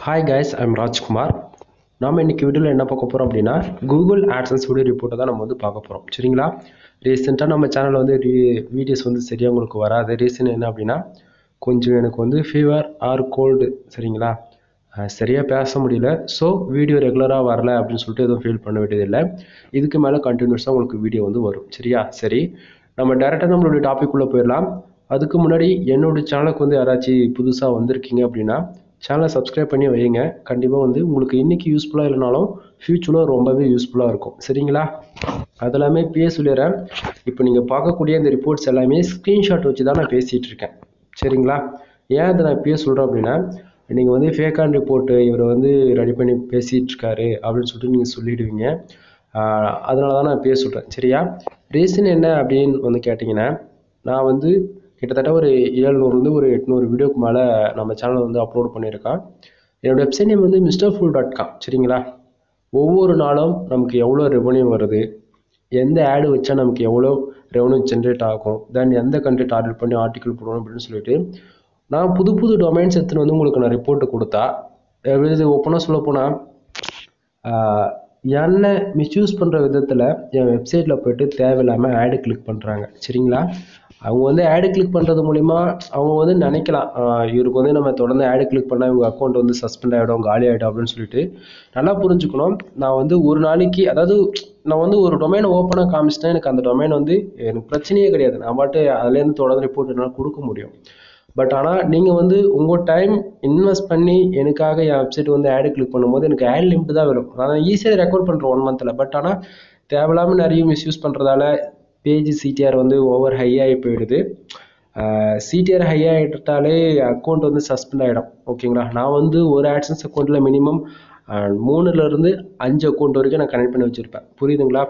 Hi guys, I'm Rajkumar. நாம் இன்றைக்கி வீடியோவில் என்ன பார்க்க போகிறோம் அப்படின்னா, கூகுள் ஆட்சன்ஸ் வீடியோ ரிப்போர்ட்டை தான் நம்ம வந்து பார்க்க போகிறோம். சரிங்களா? ரீசெண்டாக நம்ம சேனலில் வந்து வீடியோஸ் வந்து சரியாக உங்களுக்கு வராது. ரீசன் என்ன அப்படின்னா, கொஞ்சம் எனக்கு வந்து ஃபீவர் ஆர் கோல்டு. சரிங்களா? சரியாக பேச முடியல. ஸோ வீடியோ ரெகுலராக வரல அப்படின்னு சொல்லிட்டு எதுவும் ஃபீல் பண்ண வேண்டியதில்லை. இதுக்கு மேலே கண்டினியூஸாக உங்களுக்கு வீடியோ வந்து வரும். சரியா? சரி, நம்ம டேரெக்டாக நம்மளுடைய டாபிக் உள்ளே போயிடலாம். அதுக்கு முன்னாடி என்னோடய சேனலுக்கு வந்து யாராச்சும் புதுசாக வந்திருக்கீங்க அப்படின்னா சேனலை சப்ஸ்கிரைப் பண்ணி வைங்க. கண்டிப்பாக வந்து உங்களுக்கு இன்றைக்கி யூஸ்ஃபுல்லாக இல்லைனாலும் ஃப்யூச்சரில் ரொம்பவே யூஸ்ஃபுல்லாக இருக்கும். சரிங்களா? அதெல்லாமே இப்பயே சொல்லிடுறேன். இப்போ நீங்கள் பார்க்கக்கூடிய இந்த ரிப்போர்ட்ஸ் எல்லாமே ஸ்க்ரீன்ஷாட் வச்சு தான் நான் பேசிகிட்டு இருக்கேன். சரிங்களா? ஏன் அதை நான் இப்பயே சொல்கிறேன் அப்படின்னா, நீங்கள் வந்து ஃபேக்கான ரிப்போர்ட்டு இவர் வந்து ரெடி பண்ணி பேசிகிட்டு இருக்காரு அப்படின்னு சொல்லிட்டு நீங்கள் சொல்லிடுவீங்க. அதனால தான் நான் இப்பயே சொல்கிறேன். சரியா? ரீசன் என்ன அப்படின்னு வந்து கேட்டிங்கன்னா, நான் வந்து கிட்டத்தட்ட ஒரு 700 ஒரு 800 வீடியோக்கு மேலே நம்ம சேனலில் வந்து அப்லோட் பண்ணியிருக்கேன். என்னோடய வெப்சைட் நேம் வந்து mrfool.com. சரிங்களா? ஒவ்வொரு நாளும் நமக்கு எவ்வளோ ரெவன்யூ வருது, எந்த ஆடு வச்சா நமக்கு எவ்வளோ ரெவன்யூ ஜென்ரேட் ஆகும், தென் எந்த கண்ட்ரி டார்கெட் பண்ணி ஆர்டிக்கல் போடணும் அப்படின்னு சொல்லிட்டு நான் புது புது டொமைன்ஸ் எடுத்துன்னு வந்து உங்களுக்கு நான் ரிப்போர்ட்டு கொடுத்தா, இது ஓப்பனாக சொல்ல போனால் என்னை மிஸ்யூஸ் பண்ணுற விதத்தில் என் வெப்சைட்டில் போய்ட்டு தேவையில்லாமல் ஆடு கிளிக் பண்ணுறாங்க. சரிங்களா? அவங்க வந்து ஆடு கிளிக் பண்ணுறது மூலிமா அவங்க வந்து நினைக்கலாம், இவருக்கு வந்து நம்ம தொடர்ந்து ஆடு கிளிக் பண்ணால் இவங்க அக்கௌண்ட் வந்து சஸ்பெண்ட் ஆகிடும், காலி ஆகிடும் அப்படின்னு சொல்லிட்டு. நல்லா புரிஞ்சுக்கணும். நான் வந்து ஒரு நாளைக்கு, அதாவது நான் வந்து ஒரு டொமைனை ஓப்பனாக காமிச்சிட்டேன், எனக்கு அந்த டொமைன் வந்து எனக்கு பிரச்சனையே கிடையாது. நான் பாட்டு அதுலேருந்து தொடர்ந்து ரிப்போர்ட் என்னால் கொடுக்க முடியும். பட் ஆனால் நீங்கள் வந்து உங்கள் டைம் இன்வெஸ்ட் பண்ணி எனக்காக என் வெப்சைட் வந்து ஆடு கிளிக் பண்ணும்போது எனக்கு ஆட் லிமிட் தான் வரும். நான் ஈஸியாக ரெக்கார்ட் பண்ணுறேன் 1 மந்தில். பட் ஆனால் தேவையில்லாமல் நிறைய மிஸ்யூஸ் பண்ணுறதால பேஜ் சிடிஆர் வந்து ஓவர் ஹை ஆகி போயிடுது. சிடிஆர் ஹை ஆகிட்டாலே அக்கௌண்ட் வந்து சஸ்பெண்ட் ஆகிடும். ஓகேங்களா? நான் வந்து ஒரு ஆட்சன்ஸ் அக்கௌண்ட்டில் மினிமம் 3லேருந்து 5 அக்கௌண்ட் வரைக்கும் நான் கனெக்ட் பண்ணி வச்சுருப்பேன். புரியுதுங்களா?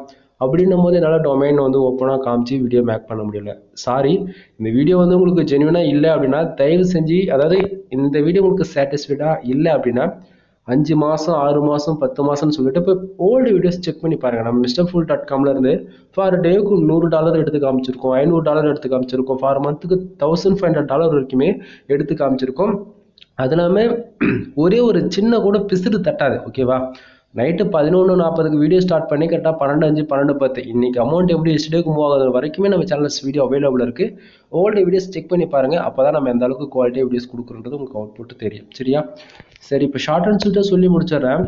அப்படின்னும் போது என்னால் டொமைன் வந்து ஓப்பனாக காமிச்சு வீடியோ மேக் பண்ண முடியல. சாரி, இந்த வீடியோ வந்து உங்களுக்கு ஜென்யூனாக இல்லை அப்படின்னா தயவு செஞ்சு, அதாவது இந்த வீடியோ உங்களுக்கு சாட்டிஸ்ஃபைடாக இல்லை அப்படின்னா 5 மாதம் 6 மாதம் 10 மாதம்னு சொல்லிட்டு இப்போ ஓல்டு வீடியோஸ் செக் பண்ணி பாருங்கள். நம்ம mrfool.comல இருந்து ஃபார் டேவுக்கு $100 எடுத்து காமிச்சிருக்கோம், $500 எடுத்து காமிச்சிருக்கோம், ஃபார் மந்த்துக்கு $1500 வரைக்குமே எடுத்து காமிச்சிருக்கோம். அது இல்லாமல் ஒரே ஒரு சின்ன கூட பிசுறு தட்டாது. ஓகேவா? நைட்டு 11:40 வீடியோ ஸ்டார்ட் பண்ணி கரெக்டாக 12:05 12:10 இன்னைக்கு அமௌண்ட் எப்படி எஸ்டேக்கு மூவ் ஆகுது வரைக்குமே நம்ம சேனல்ஸ் வீடியோ அவைலபிள் இருக்குது. ஓல்டு வீடியோஸ் செக் பண்ணி பாருங்கள். அப்போ தான் நம்ம எந்த அளவுக்கு குவாலிட்டியாக வீடியோஸ் கொடுக்குறது உங்களுக்கு அவுட்புட் தெரியும். சரியா? சரி, இப்போ ஷார்ட் அண்ட் ஸ்வீட்டாக சொல்லி முடிச்சிடுறேன்.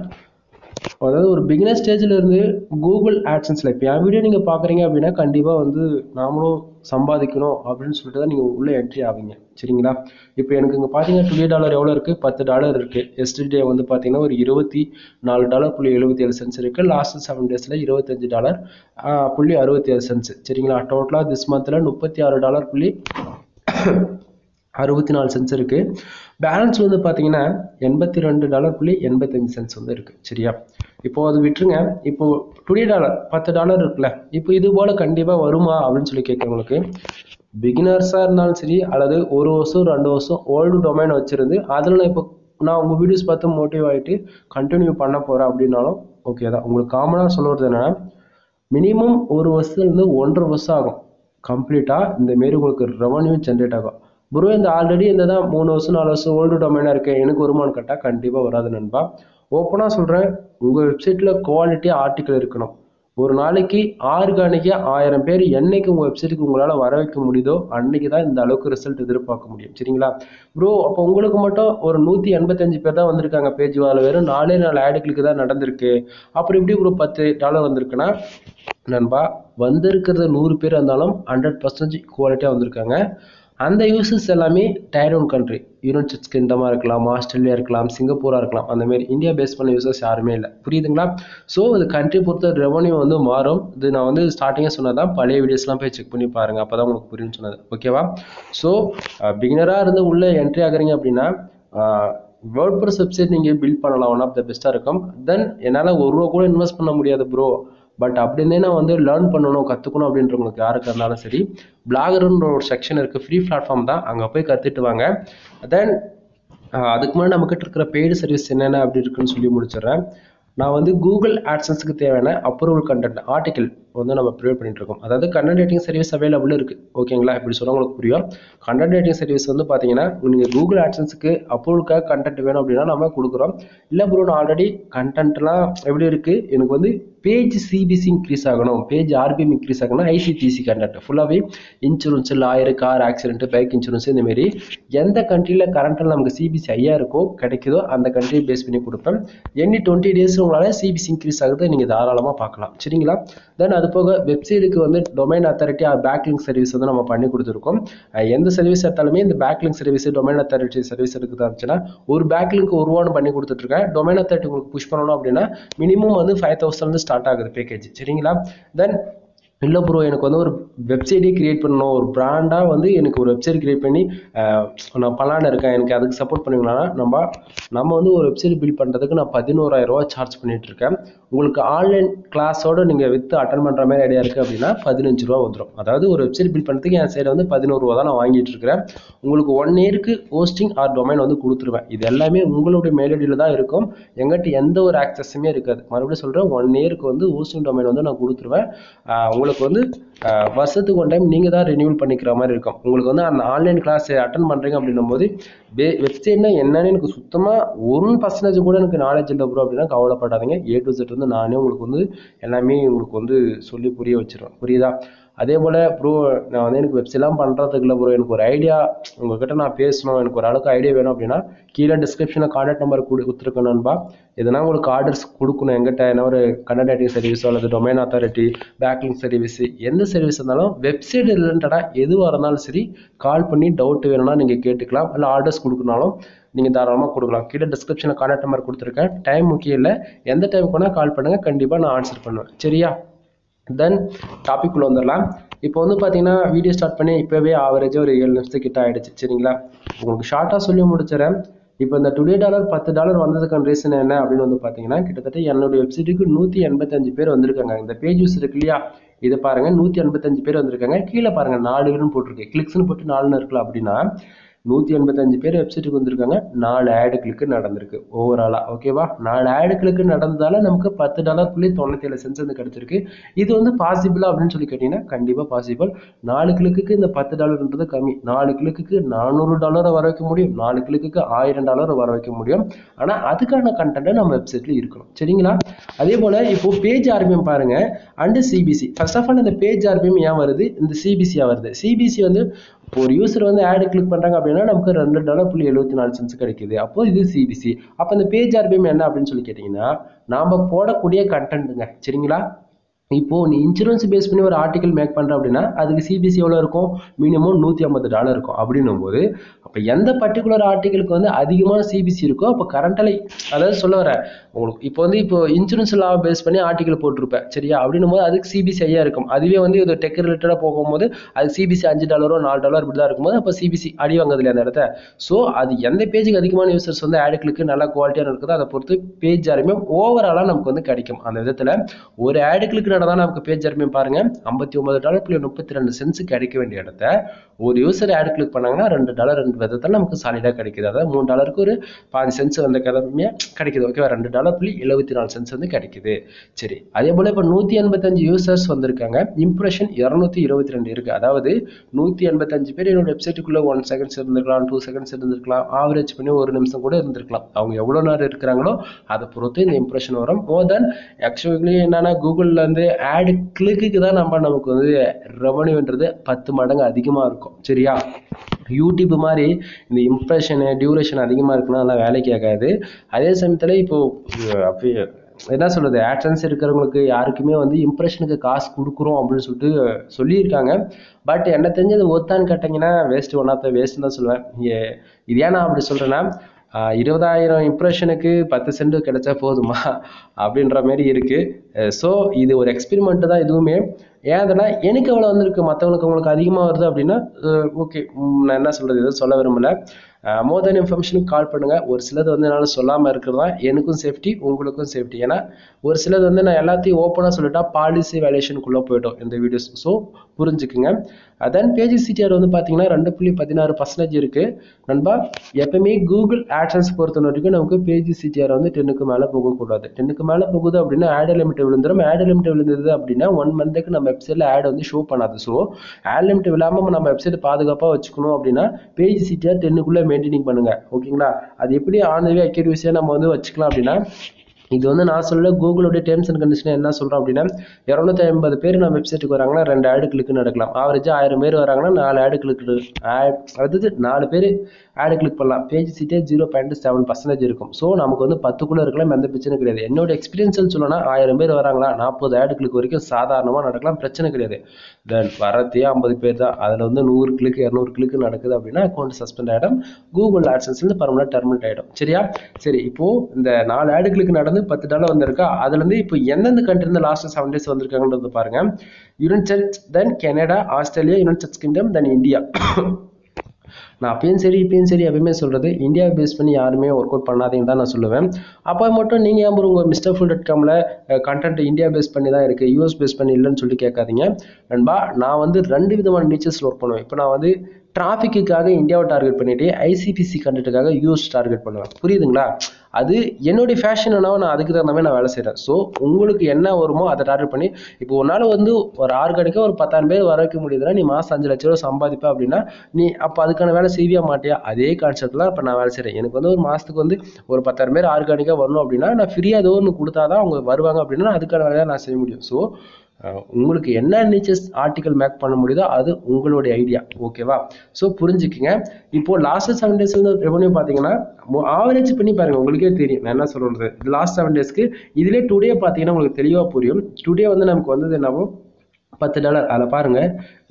அதாவது ஒரு பிகினர் ஸ்டேஜில் இருந்து கூகுள் ஆட்சன்ஸில் இப்போ என் வீடியோ நீங்கள் பார்க்குறீங்க அப்படின்னா கண்டிப்பாக வந்து நாமளும் சம்பாதிக்கணும் அப்படின்னு சொல்லிட்டு தான் நீங்கள் உள்ளே என்ட்ரி ஆவீங்க. சரிங்களா? இப்போ எனக்கு இங்கே பார்த்தீங்கன்னா $20 எவ்வளோ இருக்குது? $10 இருக்குது. எஸ்டர்டே வந்து பார்த்தீங்கன்னா ஒரு $24.77 இருக்குது. லாஸ்ட் 7 டேஸில் $25.67. சரிங்களா? டோட்டலாக திஸ் மந்தில் $66.64 இருக்குது. பேலன்ஸ் வந்து பார்த்தீங்கன்னா $82.85 வந்து இருக்குது. சரியா? இப்போது அது விட்டுருங்க. இப்போது $20 இருக்குல்ல, இப்போ இது போல் கண்டிப்பாக வருமா அப்படின்னு சொல்லி கேட்குறவங்களுக்கு, பிகினர்ஸாக இருந்தாலும் சரி அல்லது 1 வருஷம் 2 வருஷம் ஓல்டு டொமைன் வச்சுருந்து அதில் நான் உங்கள் வீடியோஸ் பார்த்து மோட்டிவ் ஆகிட்டு கண்டினியூ பண்ண போகிறேன் அப்படின்னாலும் ஓகே தான். உங்களுக்கு காமனாக சொல்கிறது என்னென்னா, மினிமம் 1 வருஷத்துலேருந்து 1.5 வருஷம் ஆகும் கம்ப்ளீட்டாக இந்தமாரி உங்களுக்கு ரெவன்யூ ஜென்ரேட் ஆகும். ப்ரோ, இந்த ஆல்ரெடி இந்த தான் 3 வருஷம் 4 வருஷம் ஓல்டு டொமைனாக இருக்குது, எனக்கு வருமானம் கேட்டால் கண்டிப்பாக வராது நண்பா. ஓப்பனாக சொல்கிறேன், உங்கள் வெப்சைட்டில் குவாலிட்டியாக ஆர்டிக்கல் இருக்கணும். ஒரு நாளைக்கு ஆர்கானிக்காக 1000 பேர் என்னைக்கு உங்கள் வெப்சைட்டுக்கு உங்களால் வர வைக்க முடியுதோ அன்றைக்கி தான் இந்த அளவுக்கு ரிசல்ட் எதிர்பார்க்க முடியும். சரிங்களா? ப்ரோ, அப்போ உங்களுக்கு மட்டும் ஒரு 185 பேர் தான் வந்திருக்காங்க பேஜ், அதில் வெறும் 4 ஆடுகளுக்கு தான் நடந்திருக்கு, அப்புறம் எப்படி ப்ரோ $10 வந்திருக்குன்னா, நண்பா வந்திருக்கிறது 100 பேர் இருந்தாலும் 100% குவாலிட்டியாக வந்திருக்காங்க. அந்த யூசர்ஸ் எல்லாமே டயர் 1 கண்ட்ரி, யுனைடெட் ஸ்டேட்ஸ் கிங்டமாக இருக்கலாம், ஆஸ்திரேலியா இருக்கலாம், சிங்கப்பூராக இருக்கலாம். அந்தமாரி இந்தியா பேஸ் பண்ண யூசர்ஸ் யாருமே இல்லை. புரியுதுங்களா? ஸோ அது கண்ட்ரி பொறுத்த ரெவன்யூ வந்து மாறும். இது நான் வந்து ஸ்டார்டிங்காக சொன்னதான், பழைய வீடியோஸ்லாம் போய் செக் பண்ணி பாருங்கள், அப்போ தான் உங்களுக்கு புரியும்னு சொன்னது. ஓகேவா? ஸோ பிகினராக இருந்து உள்ளே என்ட்ரி ஆகுறீங்க அப்படின்னா வேர்ட்பிரஸ் வெப்சைட் நீங்கள் பில்ட் பண்ணலாம். ஒன் ஆஃப் த பெஸ்ட்டாக இருக்கும். தென் என்னால் ₹1 கூட இன்வெஸ்ட் பண்ண முடியாது ப்ரோ, பட் அப்படின்னே நான் வந்து லேர்ன் பண்ணணும், கற்றுக்கணும் அப்படின்றவங்களுக்கு யாருக்கு இருந்தாலும் சரி, பிளாகர்ன்ற ஒரு செக்ஷன் இருக்குது, ஃப்ரீ பிளாட்ஃபார்ம் தான், அங்கே போய் கற்றுட்டு வாங்க. தென் அதுக்கு முன்னாடி நம்மக்கிட்ட இருக்கிற பெய்டு சர்வீஸ் என்னென்ன அப்படி இருக்குன்னு சொல்லி முடிச்சிடுறேன். நான் வந்து கூகுள் ஆட்சன்ஸுக்கு தேவையான அப்ரூவல் கண்டென்ட் ஆர்டிகல் வந்து நம்ம ப்ரிப்பேர் பண்ணிட்டு இருக்கோம். அதாவது கண்டென்ட் ரைட்டிங் சர்வீஸ் அவைலபிள் இருக்கு. ஓகேங்களா? இப்படி சொன்னா உங்களுக்கு புரியும். கண்டென்ட் ரைட்டிங் சர்வீஸ் வந்து பார்த்தீங்கன்னா நீங்க கூகுள் ஆட்சன்ஸுக்கு அப்ரூவலுக்காக கண்டென்ட் வேணும் அப்படின்னா நம்ம கொடுக்குறோம். இல்லை ப்ரோ நான் ஆல்ரெடி கண்டென்ட்லாம் எப்படி இருக்கு, எனக்கு வந்து பேஜ் சிபிசி இன்க்ரீஸ் ஆகணும், பேஜ் ஆர்பிஎம் இன்க்ரீஸ் ஆகணும், ஐசிடிசி கண்டென்ட் ஃபுல்லாகவே insurance, lawyer, car accident, bike insurance, இந்த மாதிரி எந்த கண்ட்ரியில் கரண்ட்டில் நமக்கு சிபிசி ஐயா இருக்கோ கிடைக்குதோ அந்த கண்ட்ரியை பேஸ் பண்ணி கொடுப்பேன். எனி 20 days உங்களால் சிபிசி இன்க்ரீஸ் ஆகுது நீங்கள் தாராளமாக பார்க்கலாம். சரிங்களா? தென் அது போக வெப்சைட்டுக்கு வந்து டொமைன் அத்தாரிட்டி பேக்லிங்க் சர்வீஸ் வந்து நம்ம பண்ணி கொடுத்துருக்கோம். எந்த சர்வீஸ் எடுத்தாலுமே இந்த backlink service, domain authority service இருக்குதாச்சுன்னா ஒரு பேக்லிங்க் ஒருவான்னு பண்ணி கொடுத்துட்ருக்கேன். டொமைன் அத்தாரிட்டி உங்களுக்கு புஷ் பண்ணணும் அப்படின்னா மினிமம் வந்து 5,000 ஸ்டார்ட் ஆகுது பேக்கேஜ். சரிங்களா? தென் இல்லை ப்ரோ எனக்கு வந்து ஒரு வெப்சைட்டே கிரியேட் பண்ணணும், ஒரு பிராண்டாக வந்து எனக்கு ஒரு வெப்சைட் கிரியேட் பண்ணி நான் பண்ணலான்னு இருக்கேன், எனக்கு அதுக்கு சப்போர்ட் பண்ணுவீங்களா? நம்ம வந்து ஒரு வெப்சைட் பில்ட் பண்ணுறதுக்கு நான் 11,000 ரூபா சார்ஜ் பண்ணிட்டு இருக்கேன். உங்களுக்கு ஆன்லைன் கிளாஸோடு நீங்கள் வித்து அட்டன் பண்ணுற மாதிரி ஐடியா இருக்குது அப்படின்னா 15 ரூபா வந்துடும். அதாவது ஒரு வெப்சைட் பில்ட் பண்ணுறதுக்கு என் சைடு வந்து 11 ரூபா தான் நான் வாங்கிட்டு இருக்கிறேன். உங்களுக்கு 1 yearக்கு ஹோஸ்டிங் ஆர் டொமைன் வந்து கொடுத்துருவேன். இது எல்லாமே உங்களுடைய மெயிலடியில் தான் இருக்கும். எங்கிட்ட எந்த ஒரு ஆக்சஸுமே இருக்காது. மறுபடியும் சொல்கிறேன், 1 yearக்கு வந்து ஹோஸ்டிங் டொமைன் வந்து நான் கொடுத்துருவேன். உங்களுக்கு வந்து வருஷத்துக்கு 1 time நீங்கள் தான் ரினியூவல் பண்ணிக்கிற மாதிரி இருக்கும். உங்களுக்கு வந்து அந்த ஆன்லைன் கிளாஸ் அட்டன் பண்ணுறீங்க அப்படின்னும் போது வெப்சைட்னா என்னன்னு எனக்கு சுத்தமாக 1% கூட எனக்கு நாலேஜ் இல்லை ப்ரோ அப்படின்னா கவலைப்படாதீங்க. A to Z வந்து நானே உங்களுக்கு வந்து எல்லாமே உங்களுக்கு வந்து சொல்லி புரிய வச்சிருவேன். புரியுதா? அதே போல் ப்ரோ நான் வந்து எனக்கு வெப்சைட்லாம் பண்ணுறதுக்கு இல்லை ப்ரோ, எனக்கு ஒரு ஐடியா உங்கள்கிட்ட நான் பேசணும், எனக்கு ஒரு அளவுக்கு ஐடியா வேணும் அப்படின்னா கீழே டிஸ்கிரிப்ஷனில் கான்டாக்ட் நம்பர் கொடுத்துருக்கேன் நண்பா. எதனா உங்களுக்கு ஆர்டர்ஸ் கொடுக்கணும் எங்கிட்ட, என்ன ஒரு கண்டென்ட் ரைட்டிங் சர்வீஸோ அல்லது டொமைன் அத்தாரிட்டி, பேக்லிங் சர்வீஸ், எந்த சர்வீஸ் இருந்தாலும் வெப்சைட் ரிலேட்டடாக எதுவாக இருந்தாலும் சரி கால் பண்ணி டவுட் வேணும்னா நீங்கள் கேட்டுக்கலாம். இல்லை ஆர்டர்ஸ் கொடுக்கணும்னாலும் நீங்கள் தாராளமாக கொடுக்கலாம். கீழே டிஸ்கிரிப்ஷனில் கான்டாக்ட் நம்பர் கொடுத்துருக்கேன். டைம் முக்கியம் இல்லை, எந்த டைமுக்கு வேணால் கால் பண்ணுங்கள், கண்டிப்பாக நான் ஆன்சர் பண்ணுவேன். சரியா? தென் டாபிக் உள்ள வந்துடலாம். இப்போ வந்து பார்த்தீங்கன்னா வீடியோ ஸ்டார்ட் பண்ணி இப்போவே ஆவரேஜாக ஒரு 7 நிமிஷத்துக்கிட்ட ஆகிடுச்சு. சரிங்களா? உங்களுக்கு ஷார்ட்டாக சொல்லி முடிச்சிடறேன். இப்போ இந்த டுடே டாலர் $10 வந்ததுக்கான ரீசன் என்ன அப்படின்னு வந்து பார்த்தீங்கன்னா கிட்டத்தட்ட என்னுடைய வெப்சைட்டுக்கு 185 பேர் வந்திருக்காங்க. இந்த பேஜ் யூஸ் இருக்கு இல்லையா, இதை பாருங்க, 185 பேர் வந்திருக்காங்க. கீழே பாருங்க 4ன்னு போட்டிருக்கு, கிளிக்ஸ்னு போட்டு 4ன்னு இருக்கலாம். அப்படின்னா 185 பேர் வெப்சைட்டுக்கு வந்திருக்காங்க. 4 ஆடு கிளிக்கு நடந்திருக்கு ஓவராலா. ஓகேவா? 4 ஆடு கிளிக்கு நடந்ததால நமக்கு $10.97 வந்து கிடைச்சிருக்கு. இது வந்து பாசிபிளா அப்படின்னு சொல்லி கேட்டீங்கன்னா கண்டிப்பா பாசிபிள். 4 கிளிக்கு இந்த $10 கம்மி. 4 கிளிக்கு $400 வர வைக்க முடியும், 4 கிளிக்கு $1000 வர வைக்க முடியும். ஆனா அதுக்கான கண்டென்ட் நம்ம வெப்சைட்ல இருக்கணும். சரிங்களா? அதே போல இப்போ பேஜ் ஆர்பிஎம் பாருங்க and CPC. First of all இந்த பேஜ் ஆர்பிஎம் ஏன் வருது, இந்த சிபிசியா வருது. சிபிசி வந்து ஒரு யூசர் வந்து ஆடு கிளிக் பண்றாங்க அப்படின்னா நமக்கு $2.74 கிடைக்குது. அப்போ இது சிபிசி. அப்போ இந்த பேஜ் ஆர்பிஎம் என்ன அப்படின்னு சொல்லி கேட்டீங்கன்னா நாம போடக்கூடிய கண்டென்ட்டுங்க. சரிங்களா? இப்போ நீ இன்சூரன்ஸ் பேஸ் பண்ணி ஒரு ஆர்டிகல் மேக் பண்ற அப்படின்னா அதுக்கு சிபிசி எவ்வளோ இருக்கும், மினிமம் $150 இருக்கும். அப்படின்னும் போது அப்போ எந்த பர்டிகுலர் ஆர்டிகலுக்கு வந்து அதிகமான சிபிசி இருக்கோ அப்போ கரண்ட்ல, அதாவது சொல்ல வர உங்களுக்கு இப்போ இன்சூரன்ஸ் லா பேஸ் பண்ணி ஆர்டிகல் போட்டிருப்பேன். சரியா? அப்படின்னும் போது அதுக்கு சிபிசி ஐயா இருக்கும். அதுவே வந்து இது டெக் ரிலேட்டடாக போகும்போது அது சிபிசி $5 $4 இப்படி தான் இருக்கும்போது அப்போ சிபிசி அடி வாங்குது இல்லையா அந்த இடத்த. ஸோ அது எந்த பேஜுக்கு அதிகமான யூசர்ஸ் வந்து ஆடு கிளிக்கு நல்லா குவாலிட்டியாக இருக்குதோ அதை பொறுத்து பேஜ் யாருமே ஓவராலாக நமக்கு வந்து கிடைக்கும். அந்த விதத்தில் ஒரு ஆடு கிளிக்கு தான் நமக்கு பேஜ் ஆர்பிஎம் பாருங்க $59.32 கிடைக்க வேண்டிய இடத்த ஒரு யூசர் ஆட் கிளிக் பண்ணாங்கன்னா $2 2 விதத்தில் நமக்கு சாலிடா கிடைக்குது. அதாவது $3க்கு ஒரு 50 சென்ட்ஸ் வந்து கிடைக்குது. ஓகேவா? $2.74 வந்து கிடைக்குது. சரி, அதே போல இப்போ 185 யூசர்ஸ் வந்திருக்காங்க. இம்ப்ரெஷன் 222 இருக்கு. அதாவது 185 பேர் என்னோட வெப்சைட்டுக்குள்ள 1 செகண்ட்ஸ் இருந்திருக்கலாம், 2 செகண்ட்ஸ் இருந்திருக்கலாம், ஆவரேஜ் பண்ணி 1 நிமிஷம் கூட இருந்திருக்கலாம். அவங்க எவ்வளவு நேரம் இருக்கிறாங்களோ அதை பொறுத்து இந்த இம்ப்ரெஷன் வரும். மோர் தென் ஆக்சுவலி என்னன்னா கூகுள்ல இருந்து ஆடு கிளிக்கு தான் நமக்கு வந்து ரெவன்யூன்றது 10 மடங்கு அதிகமா இருக்கும். சரியா? யூடியூப் மாதிரி இந்த இம்ப்ரெஷனு டியூரேஷன் அதிகமா இருக்குன்னா அதெல்லாம் வேலைக்கு ஆகாது. அதே சமயத்துல இப்போ என்ன சொல்றது, ஆட்சன்ஸ் இருக்கிறவங்களுக்கு யாருக்குமே வந்து இம்ப்ரெஷனுக்கு காசு கொடுக்குறோம் அப்படின்னு சொல்லிட்டு சொல்லியிருக்காங்க. பட் என்ன தெரிஞ்சது ஒத்தான்னு கேட்டீங்கன்னா waste, one of the waste தான் சொல்லுவேன். இது ஏன் நான் அப்படி சொல்றேன்னா 20,000 இம்ப்ரெஷனுக்கு 10 சென்ட் கிடைச்சா போதுமா அப்படின்ற மாதிரி இருக்கு. ஸோ இது ஒரு எக்ஸ்பெரிமெண்ட் தான் இதுவுமே. ஏன் அதெல்லாம் எனக்கு எவ்வளோ வந்திருக்கு, மற்றவங்களுக்கு உங்களுக்கு அதிகமாக வருது அப்படின்னா ஓகே, நான் என்ன சொல்றது எதுவும் சொல்ல விரும்பல. மோர் தென் இன்ஃபர்மேஷனுக்கு கால் பண்ணுங்க. ஒரு சிலது வந்து என்னால் சொல்லாமல் இருக்கிறதா எனக்கும் சேஃப்டி, உங்களுக்கும் சேஃப்டி. ஏன்னா ஒரு சிலது வந்து நான் எல்லாத்தையும் ஓப்பனாக சொல்லிட்டா பாலிசி வேல்யூஷனுக்குள்ளே போய்ட்டோம் இந்த வீடியோஸ். ஸோ புரிஞ்சுக்குங்க. தென் பேஜ் சிடிஆர் வந்து பார்த்தீங்கன்னா 2.16% இருக்கு நண்பா. எப்பவுமே கூகுள் ஆட்சன்ஸ் பொறுத்த வரைக்கும் நமக்கு பேஜ் சிடிஆர் வந்து 10க்கு மேலே போகக்கூடாது. 10க்கு மேலே போகுது அப்படின்னா ஆட் லிமிட் விழுந்துடும். ஆட் லிமிட் விழுந்தது அப்படின்னா 1 மந்த்துக்கு நம்ம வெப்சைட்ல ஆட் வந்து ஷோ பண்ணாது. ஸோ ஆட் லிமிட் விழாமல் நம்ம வெப்சைட் பாதுகாப்பாக வச்சுக்கணும் அப்படின்னா பேஜ் சிடிஆர் 10க்குள்ளே மெயின்டைனிங் பண்ணுங்க. ஓகேங்களா? அது எப்படி ஆனவே அக்யூரேசியாக நம்ம வந்து வச்சுக்கலாம் அப்படின்னா, இது வந்து நான் சொல்ல கூகுளோட டேர்ம்ஸ் அண்ட் கண்டிஷன் என்ன சொல்கிறோம் அப்படின்னா 250 பேர் நம்ம வெப்சைட்டுக்கு வராங்கன்னா 2 ஆடு கிளிக் நடக்கலாம். ஆவரேஜாக 1000 பேர் வராங்கன்னா 4 ஆடு கிளிக், அதாவது 4 பேர் ஆடு கிளிக் பண்ணலாம். பேஜ் சிட்டே 0.7% இருக்கும். ஸோ நமக்கு வந்து 10க்குள்ளே இருக்கலாம், எந்த பிரச்சனை கிடையாது. என்னோட எக்ஸ்பீரியன்ஸ் சொல்லணும்னா 1000 பேர் வராங்களா 40 ஆடு கிளிக் வரைக்கும் சாதாரணமாக நடக்கலாம், பிரச்சனை கிடையாது. தென் வரதே 50 பேர் தான், அதில் வந்து 100 கிளிக் 200 கிளிக் நடக்குது அப்படின்னா அக்கௌண்ட் சஸ்பெண்ட் ஆகிடும், கூகுள் ஆட்சன்ஸ்லேருந்து பர்மனெண்ட் டெர்மினேட் ஆகிடும். சரியா? சரி, இப்போது இந்த 4 ஆடு கிளிக் நடந்து $10 வந்திருக்கா, அதுலேருந்து இப்போ எந்தெந்த கண்ட்ரிலேருந்து லாஸ்ட் 7 days வந்திருக்காங்கன்றது பாருங்க. United States, then Canada, Australia, United States Kingdom, then India. நான் அப்பயும் சரி இப்பயும் சரி எப்பயுமே சொல்கிறது, இந்தியாவை பேஸ் பண்ணி யாருமே ஒர்க் அவுட் பண்ணாதீங்கன்னு தான் நான் சொல்லுவேன். அப்போ மட்டும் நீங்கள் ஏன் உங்கள் MrFool.comல கண்டென்ட் இந்தியா பேஸ் பண்ணி தான் இருக்குது, யூஎஸ் பேஸ் பண்ணி இல்லைன்னு சொல்லி கேட்காதீங்க நண்பா. நான் வந்து 2 விதமான நீச்சர்ஸில் ஒர்க் பண்ணுவேன். இப்போ நான் வந்து டிராஃபிக்குக்காக இந்தியாவை டார்கெட் பண்ணிட்டு ஐசிபிசி கண்டென்ட்டுக்காக யூஎஸ் டார்கெட் பண்ணுவேன். புரியுதுங்களா? அது என்னுடைய ஃபேஷன் என்னவோ நான் அதுக்கு தகுந்த மாதிரி நான் வேலை செய்கிறேன். ஸோ உங்களுக்கு என்ன வருமோ அதை டார்கெட் பண்ணி, இப்போ ஒரு நாள் வந்து ஒரு ஆர்கானிக்காக ஒரு 10,000 பேர் வர வைக்க முடியுதுன்னா நீ மாதம் 5 லட்ச ரூபா சம்பாதிப்ப அப்படின்னா நீ அப்போ அதுக்கான வேலை செய்வியா மாட்டியா? அதே கான்செப்ட்லாம் இப்போ நான் வேலை செய்கிறேன். எனக்கு வந்து ஒரு மாதத்துக்கு வந்து ஒரு 10,000 பேர் ஆர்கானிக்காக வரணும் அப்படின்னா நான் ஃப்ரீயாக ஏதோ ஒன்று கொடுத்தா தான் அவங்க வருவாங்க அப்படின்னா அதுக்கான வேலையை நான் செய்ய முடியும். ஸோ உங்களுக்கு என்ன நீச்சஸ் ஆர்டிக்கல் மேக் பண்ண முடியுதோ அது உங்களுடைய ஐடியா. ஓகேவா? ஸோ புரிஞ்சுக்குங்க. இப்போ லாஸ்ட் 7 days ரெவன்யூ பார்த்தீங்கன்னா ஆவரேஜ் பண்ணி பாருங்க, உங்களுக்கே தெரியும் நான் என்ன சொல்றது. லாஸ்ட் 7 daysக்கு இதுலேயே டுடே பார்த்தீங்கன்னா உங்களுக்கு தெளிவாக புரியும். டுடே வந்து நமக்கு வந்தது என்னவோ $10. அதில் பாருங்க,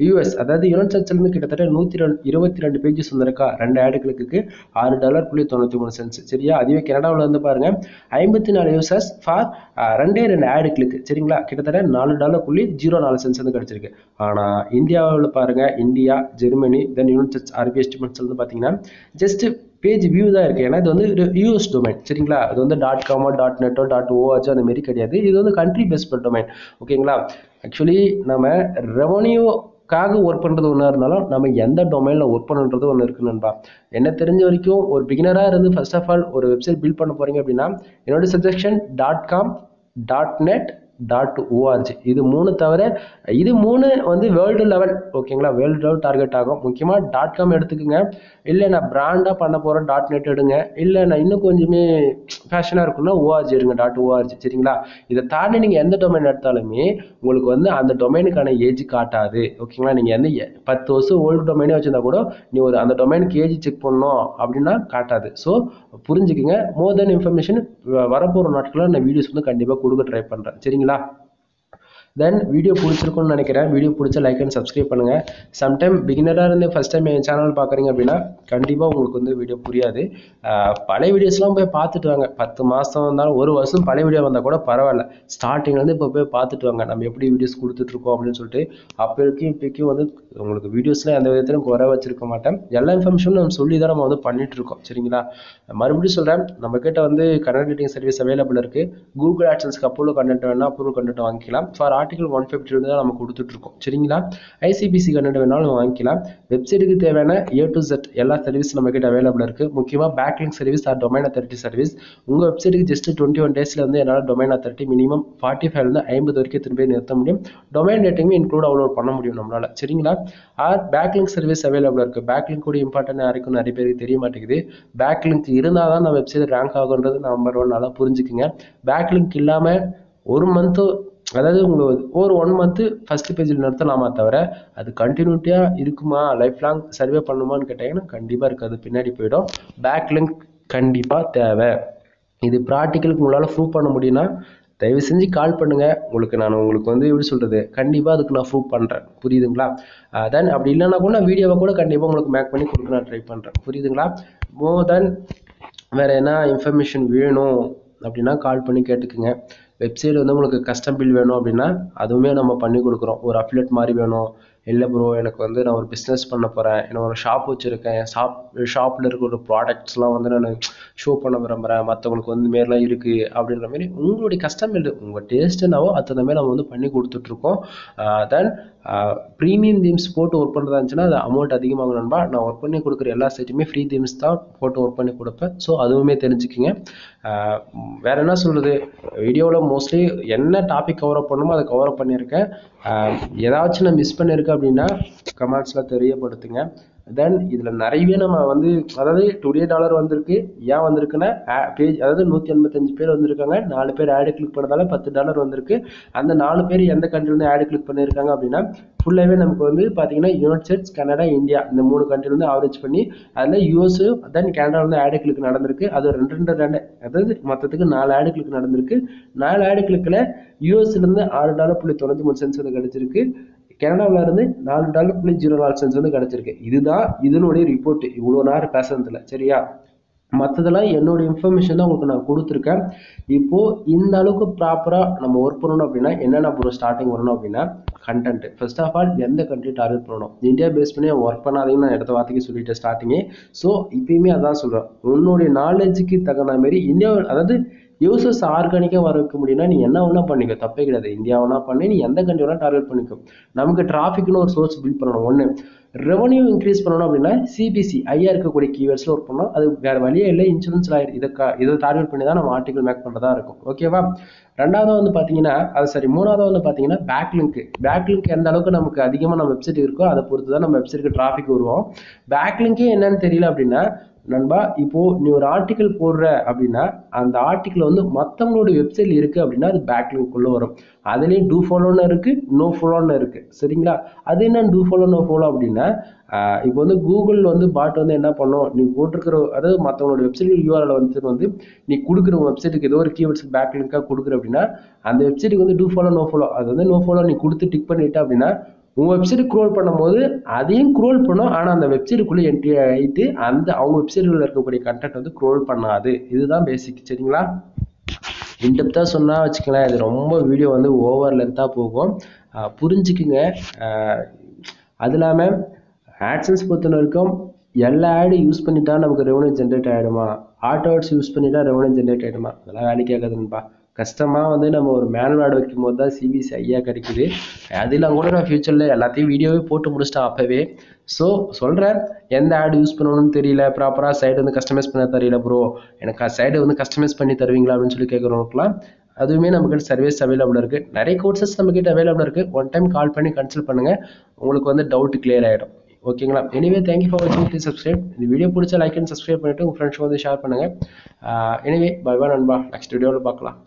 யூஎஸ் அதாவது யுனைடெட் ஸ்டேட்ஸ்லேருந்து கிட்டத்தட்ட 122 பேஜஸ் வந்திருக்கா 2 ஆடு கிளிக்கு $6.93. சரியா? அதுவே கனடாவில் வந்து பாருங்க 54 யூசர்ஸ் ஃபார் 2 ஆடு கிளிக். சரிங்களா? கிட்டத்தட்ட $4.04 வந்து கிடைச்சிருக்கு. ஆனால் இந்தியாவில் பாருங்க, இந்தியா, ஜெர்மனி, தென் யுனைடெட் ஸ்டேட்ஸ் அரபு எஸ்டிமேட்ஸ் வந்து பார்த்தீங்கன்னா ஜஸ்ட் பேஜ் வியூ தான் இருக்குது. ஏன்னா இது வந்து யூஎஸ் டொமைன். சரிங்களா? அது வந்து .com .net .org அந்த மாரி கிடையாது. இது வந்து கண்ட்ரி பேஸ்ட் டொமைன். ஓகேங்களா? ஆக்சுவலி நம்ம ரெவன்யூக்காக ஒர்க் பண்ணுறது ஒன்றா இருந்தாலும் நம்ம எந்த டொமைனில் ஒர்க் பண்ணுறது ஒன்று இருக்கு நண்பா. என்ன தெரிஞ்ச வரைக்கும் ஒரு பிகினராக இருந்து ஃபர்ஸ்ட் ஆஃப் ஆல் ஒரு வெப்சைட் பில்ட் பண்ண போகிறீங்க அப்படின்னா என்னோட சஜஷன் .com .net .org இது 3 தவிர, இது 3 வந்து வேர்ல்டு லெவல். ஓகேங்களா? வேர்ல்டு லெவல் டார்கெட் ஆகும். முக்கியமாக .com எடுத்துக்கோங்க. இல்லை நான் பிராண்டாக பண்ண போகிறேன் .net எடுங்க. இல்லை நான் இன்னும் கொஞ்சமே ஃபேஷனாக இருக்குன்னா ORG எடுங்க .org. சரிங்களா? இதை தாண்டி நீங்கள் எந்த டொமைன் எடுத்தாலுமே உங்களுக்கு வந்து அந்த டொமைனுக்கான ஏஜ் காட்டாது. ஓகேங்களா? நீங்கள் வந்து 10 வருஷம் ஓல்டு டொமைனே வச்சுருந்தா கூட நீ ஒரு அந்த டொமைனுக்கு ஏஜ் செக் பண்ணணும் அப்படின்னா காட்டாது. ஸோ புரிஞ்சுக்குங்க. மோர் தென் இன்ஃபர்மேஷன் வரப்போகிற நாட்களில் நான் வீடியோஸ் வந்து கண்டிப்பாக கொடுக்க ட்ரை பண்ணுறேன். சரிங்களா? தென் வீடியோ பிடிச்சிருக்குன்னு நினைக்கிறேன். வீடியோ பிடிச்ச லைக் அண்ட் சப்ஸ்கிரைப் பண்ணுங்கள். சம்டைம் பிகினராக இருந்து ஃபஸ்ட் டைம் என் சேனல் பார்க்குறீங்க அப்படின்னா கண்டிப்பாக உங்களுக்கு வந்து வீடியோ புரியாது. பழைய வீடியோஸ்லாம் போய் பார்த்துட்டு வாங்க. 10 மாதம் வந்தாலும் 1 வருஷம் பழைய வீடியோ வந்தால் கூட பரவாயில்ல. ஸ்டார்டிங்லேருந்து இப்போ போய் பார்த்துட்டு வாங்க நம்ம எப்படி வீடியோஸ் கொடுத்துட்ருக்கோம் அப்படின்னு சொல்லிட்டு. அப்போக்கும் இப்போக்கும் வந்து உங்களுக்கு வீடியோஸ்லாம் எந்த விதத்திலும் குறை வச்சிருக்க மாட்டேன். எல்லா இன்ஃபர்மேஷனும் நம்ம சொல்லி தான் நம்ம வந்து பண்ணிகிட்ருக்கோம். சரிங்களா? மறுபடியும் சொல்கிறேன், நம்மக்கிட்ட வந்து கண்டென்ட் ரைட்டிங் சர்வீஸ் அவைலபிள் இருக்குது. கூகுள் ஆட்சன்ஸ்க்கு அப்ரூவல் கண்டென்ட் வேணால் அப்ரூவல் கண்டென்ட் வாங்கிக்கலாம். ஃபார் ஆர்டிகல் 150 தான் நம்ம கொடுத்துட்ருக்கோம். சரிங்களா? ஐசிபிசி கண்டென்ட் வேணாலும் வாங்கிக்கலாம். வெப்சைட்டுக்கு தேவையான A to Z எல்லா சர்வீஸ் நம்ம கிட்ட அவைலபிள் இருக்குது. முக்கியமாக backlink service or domain authority service. உங்கள் வெப்சைட்டுக்கு ஜஸ்ட் 21 டேஸில் வந்து என்னால் டொமைன் அத்தாரிட்டி மினிமம் 45 வரைக்கும் திரும்பி நிறுத்த முடியும். டொமைன் ரேட்டிங்குமே இன்க்ளூட் அப்லோட் பண்ண முடியும் நம்மளால். சரிங்களா? ஆர் பேக்லிங்க் சர்வீஸ் அவைலபிள் இருக்குது. பேக்லிங்க் கூட இம்பார்ட்டன்ட் யாருக்கும் நிறைய பேருக்கு தெரிய மாட்டேங்குது. பேக்லிங்க் இருந்தால் தான் நம்ம வெப்சைட் ரேங்க் ஆகுன்றது நம்பர் 1 நல்லா புரிஞ்சுக்குங்க. பேக்லிங்க் இல்லாமல் ஒரு மந்த்து, அதாவது உங்களுக்கு ஒரு 1 மந்த்து ஃபஸ்ட்டு பேஜில் நிறுத்தலாமா தவிர அது கண்டினியூட்டியாக இருக்குமா, லைஃப் லாங் சர்வே பண்ணுமான்னு கேட்டிங்கன்னா கண்டிப்பாக இருக்காது, பின்னாடி போயிடும். பேக்லிங்க் கண்டிப்பாக தேவை. இது ப்ராக்டிக்கலுக்கு உங்களால் ப்ரூவ் பண்ண முடியும்னா தயவு செஞ்சு கால் பண்ணுங்கள். உங்களுக்கு வந்து எப்படி சொல்கிறது, கண்டிப்பாக அதுக்கு நான் ப்ரூவ் பண்ணுறேன். புரியுதுங்களா? தென் அப்படி இல்லைன்னா கூட நான் வீடியோவை கூட கண்டிப்பாக உங்களுக்கு மேக் பண்ணி கொடுக்க நான் ட்ரை பண்ணுறேன். புரியுதுங்களா? மோர் தென் வேறு என்ன இன்ஃபர்மேஷன் வேணும் அப்படின்னா கால் பண்ணி கேட்டுக்குங்க. வெப்சைட் வந்து உங்களுக்கு கஸ்டம் பில் வேணும் அப்படின்னா அதுவுமே நம்ம பண்ணி கொடுக்குறோம். ஒரு அஃபிலியேட் மாதிரி வேணும், இல்லை ப்ரோ எனக்கு வந்து நான் ஒரு பிஸ்னஸ் பண்ண போகிறேன், நான் ஒரு ஷாப் வச்சுருக்கேன், ஷாப்பில் இருக்கிற ஒரு ப்ராடக்ட்ஸ்லாம் வந்து நான் ஷோ பண்ண விரும்புகிறேன், மற்றவங்களுக்கு வந்து மாரிலாம் இருக்குது அப்படின்ற மாதிரி உங்களுடைய கஸ்டமர் உங்கள் டேஸ்ட் என்னவோ அது மாதிரி நம்ம வந்து பண்ணி கொடுத்துட்ருக்கோம். தென் ப்ரீமியம் தீம்ஸ் போட்டு ஒர்க் பண்ணுறதா இருந்துச்சுன்னா அது அமௌண்ட் அதிகமாகும் நண்பா. நான் ஒர்க் பண்ணி கொடுக்குற எல்லா சைட்டுமே ஃப்ரீ தீம்ஸ் தான் போட்டு ஒர்க் பண்ணி கொடுப்பேன். ஸோ அதுவுமே தெரிஞ்சுக்கிங்க. வேற என்ன சொல்கிறது, வீடியோவில் மோஸ்ட்லி என்ன டாபிக் கவர் அப் பண்ணுமோ அதை கவர் அப் பண்ணியிருக்கேன். ஏதாச்சும் நான் மிஸ் பண்ணியிருக்கேன் அப்படின்னா கமெண்ட்ஸில் தெரியப்படுத்துங்க. தென் இதில் நிறையவே நம்ம வந்து அதாவது $2 வந்திருக்கு. ஏன் வந்திருக்குன்னா பேஜ் அதாவது 185 பேர் வந்திருக்காங்க, 4 பேர் ஆடு கிளிக் பண்ணதால $10 வந்திருக்கு. அந்த 4 பேர் எந்த கண்ட்ரிலேருந்து ஆடு கிளிக் பண்ணியிருக்காங்க அப்படின்னா ஃபுல்லாகவே நமக்கு வந்து பார்த்தீங்கன்னா யுனைடெட் ஸ்டேட்ஸ், கனடா, இந்தியா இந்த 3 கண்ட்ரிலேருந்து ஆவரேஜ் பண்ணி அதில் யூஎஸ் தென் கனடா வந்து ஆடு கிளிக் நடந்திருக்கு. அது ரெண்டு அதாவது மொத்தத்துக்கு 4 ஆடு கிளிக் நடந்திருக்கு. 4 ஆடு கிளிக்கில் யூஎஸ்லேருந்து $6.93 வந்து கிடைச்சிருக்கு. கனடாவில் இருந்து $4.04 வந்து கிடைச்சிருக்கு. இதுதான் இதனுடைய ரிப்போர்ட் இவ்வளோ நேரம் பேசுறதுல. சரியா, மற்றதெல்லாம் என்னோட இன்ஃபர்மேஷன் தான் உங்களுக்கு நான் கொடுத்துருக்கேன். இப்போது இந்த அளவுக்கு ப்ராப்பராக நம்ம ஒர்க் பண்ணணும் அப்படின்னா என்னென்ன ஒரு ஸ்டார்டிங் வரணும் அப்படின்னா கண்டென்ட். ஃபர்ஸ்ட் ஆஃப் ஆல் எந்த கண்ட்ரி டார்கெட் பண்ணணும், இந்தியா பேஸ் பண்ணி ஒர்க் பண்ணாதீங்கன்னு நான் எடுத்த வார்த்தைக்கு சொல்லிட்டேன் ஸ்டார்டிங்கே. ஸோ இப்பயுமே அதான் சொல்கிறேன், உன்னுடைய நாலேஜுக்கு தகுந்த மாதிரி இந்தியா அதாவது யூசர்ஸ் ஆர்கானிக்காக வர வைக்க முடியும்னா நீ என்ன வேணா பண்ணிக்கோ, தப்பே கிடையாது. இந்தியா வேணா பண்ணி நீ எந்த கண்ட்ரி வேணா டார்கெட் பண்ணிக்கோ. நமக்கு டிராஃபிக்னு ஒரு சோர்ஸ் பில்ட் பண்ணணும். ஒன்று ரெவன்யூ இன்க்ரீஸ் பண்ணணும் அப்படின்னா சிபிசி ஐயா இருக்கக்கூடிய கீவேர்ட்ஸில் ஒர்க் பண்ணணும். அது வேறு வழியே இல்லை, இன்சூரன்ஸ் லாயர் இதை டார்கெட் பண்ணி தான் நம்ம ஆர்டிகல் மேக் பண்ணுறதா இருக்கும். ஓகேவா. ரெண்டாவது வந்து பார்த்தீங்கன்னா மூணாவது வந்து பார்த்தீங்கன்னா பேக்லிங்க் எந்த அளவுக்கு நமக்கு அதிகமாக நம்ம வெப்சைட் இருக்கோ அதை பொறுத்து தான் நம்ம வெப்சைட்டுக்கு டிராஃபிக் வருவோம். பேக்லிங்கே என்னன்னு தெரியல அப்படின்னா நண்பா, இப்போ நீ ஒரு ஆர்டிக்கல் போடுற அப்படின்னா அந்த ஆர்டிக்கல் வந்து மற்றவங்களுடைய வெப்சைட்ல இருக்கு அப்படின்னா அது பேக்லிங்க்குள்ள வரும். அதுலேயும் டூ ஃபாலோன்னு இருக்கு, நோ ஃபாலோன்னு இருக்கு. சரிங்களா, அது என்ன டூ ஃபாலோ நோ ஃபாலோ அப்படின்னா இப்போ வந்து கூகுள் வந்து பாட் வந்து என்ன பண்ணும், நீ போட்டிருக்கிற அதாவது மற்றவங்களோட வெப்சைட் யூஆர்எல் வந்து நீ கொடுக்குற வெப்சைட்டுக்கு ஏதோ ஒரு கீவேர்ட்ஸ் பேக்லிங்காக கொடுக்குற அப்படின்னா அந்த வெப்சைட்டுக்கு வந்து டூ ஃபாலோ நோ ஃபாலோ, அது வந்து நோ ஃபாலோ நீ கொடுத்து டிக் பண்ணிட்ட அப்படின்னா உங்கள் வெப்சைட் க்ரோல் பண்ணும்போது அதையும் க்ரோல் பண்ணும், ஆனால் அந்த வெப்சைட்டுக்குள்ளே என்ட்ரி ஆகிட்டு அவங்க வெப்சைட்டில் இருக்கக்கூடிய கண்டென்ட் வந்து க்ரோல் பண்ணாது. இதுதான் பேசிக். சரிங்களா, இன்டெப்த்தாக சொன்னால் வச்சுக்கலாம், இது ரொம்ப வீடியோ வந்து ஓவர் லென்த்தாக போகும், புரிஞ்சுக்குங்க. அது இல்லாமல் ஆட்சன்ஸ் பொறுத்த வரைக்கும் எல்லா ஆடு யூஸ் பண்ணிட்டா நமக்கு ரெவன்யூ ஜென்ரேட் ஆகிடுமா, ஆட்டோ ஆட்ஸ் யூஸ் பண்ணிட்டா ரெவன்யூ ஜென்ரேட் ஆகிடுமா, அதெல்லாம் வேலைக்கு ஆகாதுன்பா. கஷ்டமாக வந்து நம்ம ஒரு மேனுவல் ஆட் வைக்கும் போது தான் சிபிசி ஐயா கிடைக்குது. அதெல்லாம் கூட நான் ஃபியூச்சரில் எல்லாத்தையும் வீடியோவே போட்டு முடிச்சிட்டேன் அப்போவே. ஸோ சொல்கிறேன், எந்த ஆட் யூஸ் பண்ணணும்னு தெரியல, ப்ராப்பராக சைடு வந்து கஸ்டமைஸ் பண்ண தெரியல ப்ரோ, எனக்கு சைடு வந்து கஸ்டமைஸ் பண்ணி தருவீங்களா அப்படின்னு சொல்லி கேட்குறவங்களுக்குலாம் அதுவுமே நம்மக்கிட்ட சர்வீஸ் அவைலபிள் இருக்குது. நிறைய கோர்சஸ் நம்மக்கிட்ட அவைலபிள் இருக்குது. ஒன் டைம் கால் பண்ணி கன்சல்ட் பண்ணுங்கள், உங்களுக்கு வந்து டவுட் கிளியர் ஆகிடும். ஓகேங்களா. எனிவே தேங்க்யூ ஃபார் வாட்சிங். Please subscribe. இந்த வீடியோ பிடிச்சா லைக் அண்ட் சப்ஸ்கிரைப் பண்ணிவிட்டு உங்கள் ஃப்ரெண்ட்ஸ்க்கு வந்து ஷேர் பண்ணுங்கள். எனிவே பை பை நண்பா, நெக்ஸ்ட் வீடியோவில் பார்க்கலாம்.